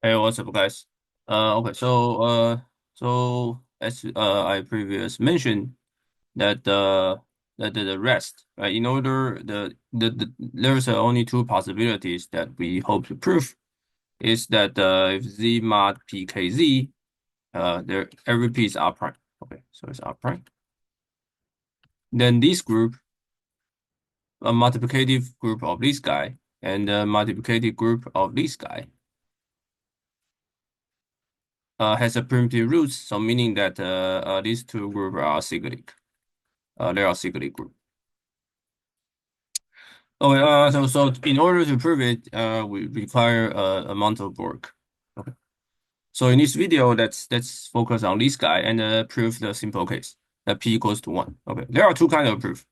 Hey, what's up, guys? Okay, so as I previous mentioned that the rest, right? In order there's only two possibilities that we hope to prove is that if Z mod PKZ, there every P is R prime. Okay, so it's R prime. Then this group, a multiplicative group of this guy, and a multiplicative group of this guy has a primitive roots, so meaning that these two groups are cyclic. They are cyclic group. Okay, so in order to prove it, we require a amount of work. Okay. So in this video, let's focus on this guy and prove the simple case that p equals to one. Okay, there are two kinds of proof.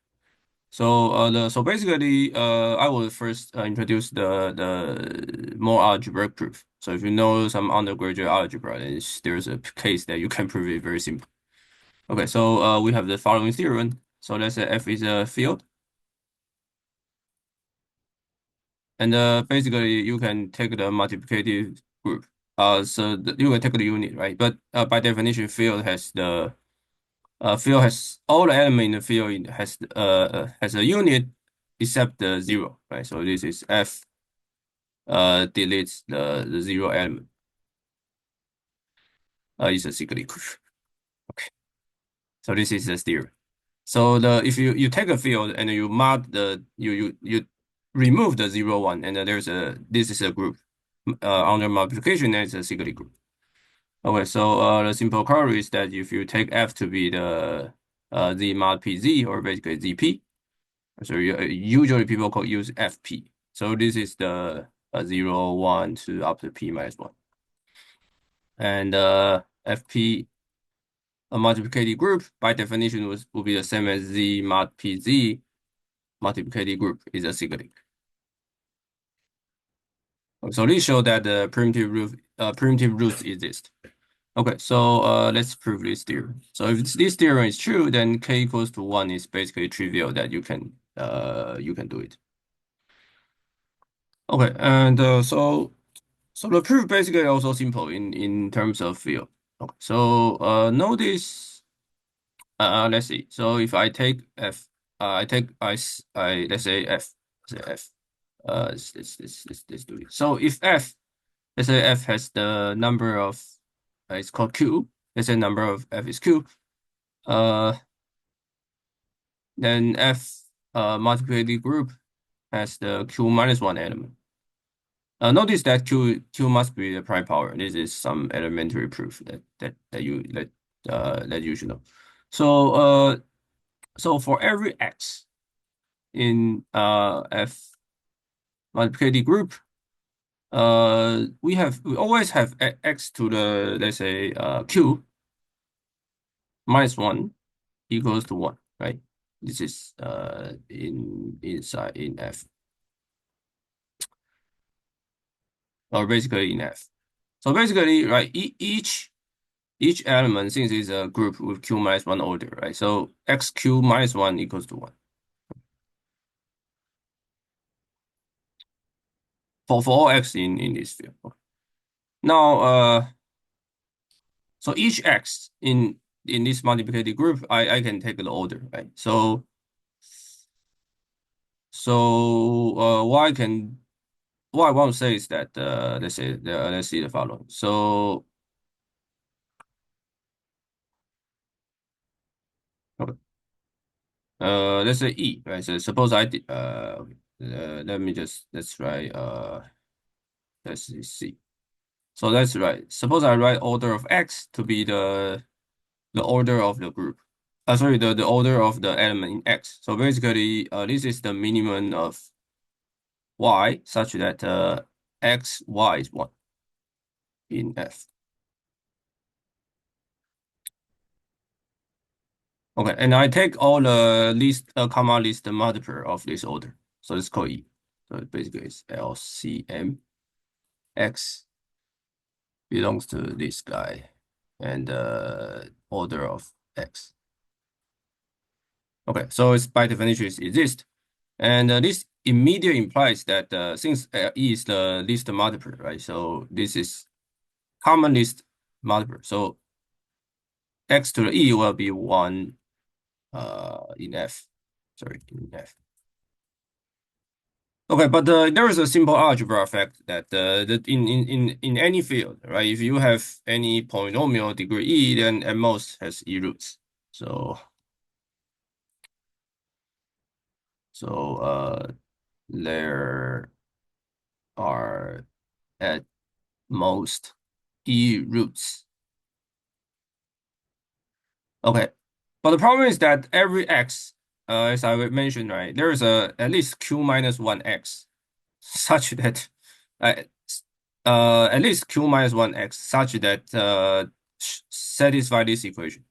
So basically, I will first introduce the more algebraic proof. So if you know some undergraduate algebra, then there's a case that you can prove it very simple. Okay, so we have the following theorem. So let's say F is a field, and basically you can take the multiplicative group. You can take the unit, right? But by definition, field has all the element in the field has a unit except the zero, right? So this is F deletes the zero element. It's a cyclic group. Okay, so this is the theorem. So the if you take a field and you mod you remove the zero one, and then this is a group under multiplication, then it's a cyclic group. Okay, so the simple query is that if you take F to be the Z mod PZ, or basically ZP, so usually people use FP. So this is the 0, 1 to up to P minus 1. And FP, a multiplicative group, by definition will be the same as Z mod PZ. Multiplicative group is a cyclic. So this shows that the primitive roots exist. Okay, so let's prove this theorem. So if this theorem is true, then k equals to 1 is basically trivial that you can do it. Okay, and so the proof basically also simple in terms of field. Okay, so notice let's see. So if I take f, I take I let's say f, let's say f. Let's do it. So if f, let's say f has the number of it's called q. Let's say number of f is q. Uh, then f multiplicative group has the q minus one element. Notice that q must be the prime power. This is some elementary proof that you should know. So so for every x in f multiplicative group, we always have x to the, let's say, q minus 1 equals to 1, right? This is inside in f, or basically in f. So basically, right, each element, since it's a group with q minus 1 order, right? So xq minus 1 equals to 1 for all x in this field. Okay. Now, so each x in this multiplicative group, I can take the order, right? So what I want to say is that let's see the following. So okay. Let's say E, right? So suppose I did let me just let's write let's see. So that's right. Suppose I write order of x to be the order of the group. Sorry, the order of the element in x. So basically, this is the minimum of y such that x y is 1 in f. Okay, and I take all the list comma list multiple of this order. So it's called E. So basically it's LCM x belongs to this guy and order of x. Okay, so it's by definition it exists. And this immediately implies that since E is the least multiple, right? So this is common least multiple. So x to the e will be 1 in F. Sorry, in F. Okay, but there is a simple algebra effect that in any field, right? If you have any polynomial degree e, then at most has e roots. So there are at most e roots. Okay, but the problem is that every x, as I mentioned, right, there is a at least q minus 1x such that uh, at least q minus 1x such that satisfy this equation,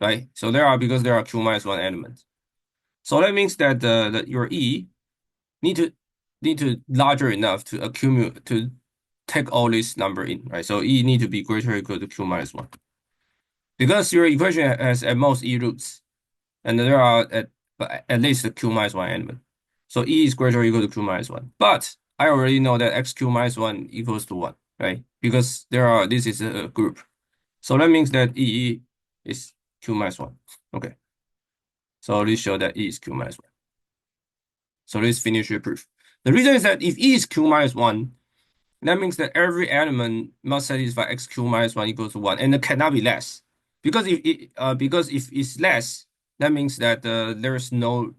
right? So because there are q minus 1 elements. So that means that your e need to larger enough to accumulate to take all this number in, right? So e need to be greater or equal to q minus 1 because your equation has at most e roots, and there are at least a q minus 1 element. So e is greater or equal to q minus 1. But I already know that xq minus 1 equals to 1, right? Because this is a group. So that means that e is q minus 1. Okay. So let's show that e is q minus 1. So let's finish your proof. The reason is that if e is q minus 1, that means that every element must satisfy xq minus 1 equals to 1, and it cannot be less. Because if it's less, that means that there's no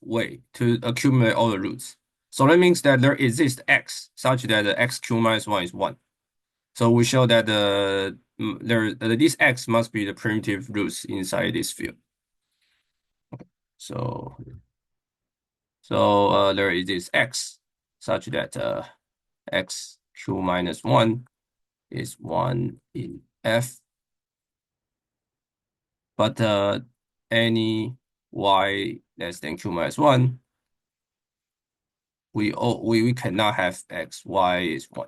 way to accumulate all the roots. So that means that there exists x such that the xq minus 1 is 1. So we show that this x must be the primitive roots inside this field. So there is this x such that x q minus 1 is 1 in F, but any y less than q minus 1, we cannot have x y is 1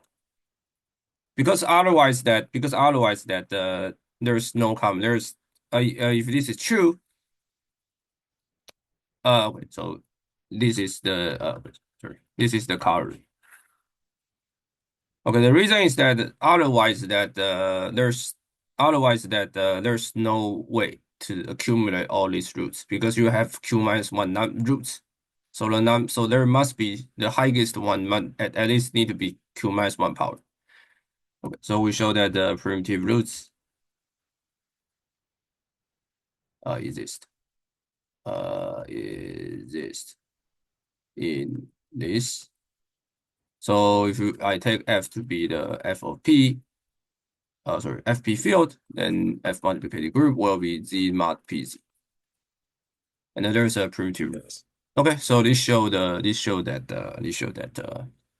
because otherwise there's no common if this is true. Okay, so this is the this is the corollary. Okay, the reason is that there's no way to accumulate all these roots because you have q minus 1 roots. So there must be the highest one at least need to be q minus 1 power. Okay, so we show that the primitive roots exist in this. So if I take F to be the F of P, FP field, then F multiplicative group will be Z mod PZ. And then there's a primitive roots. Okay, so this show that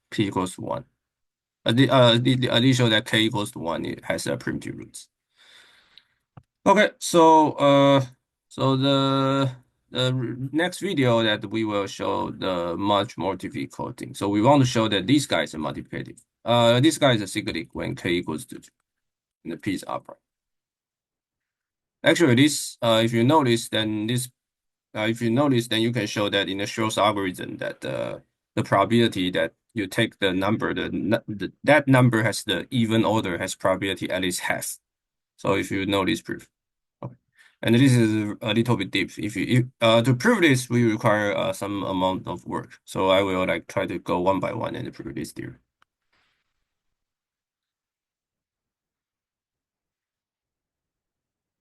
P equals to 1. This show that K equals to 1, it has a primitive roots. Okay, so the next video that we will show the much more difficult thing. So we want to show that this guy is a multiplicative. This guy is a cyclic when K equals to 2, and the P is upright. Actually, if you notice, then you can show that in the Schur's algorithm that the probability that you take the number, that number has the even order has probability at least half. So if you know this proof. Okay. And this is a little bit deep. To prove this, we require some amount of work. So I will try to go one by one and prove this theory.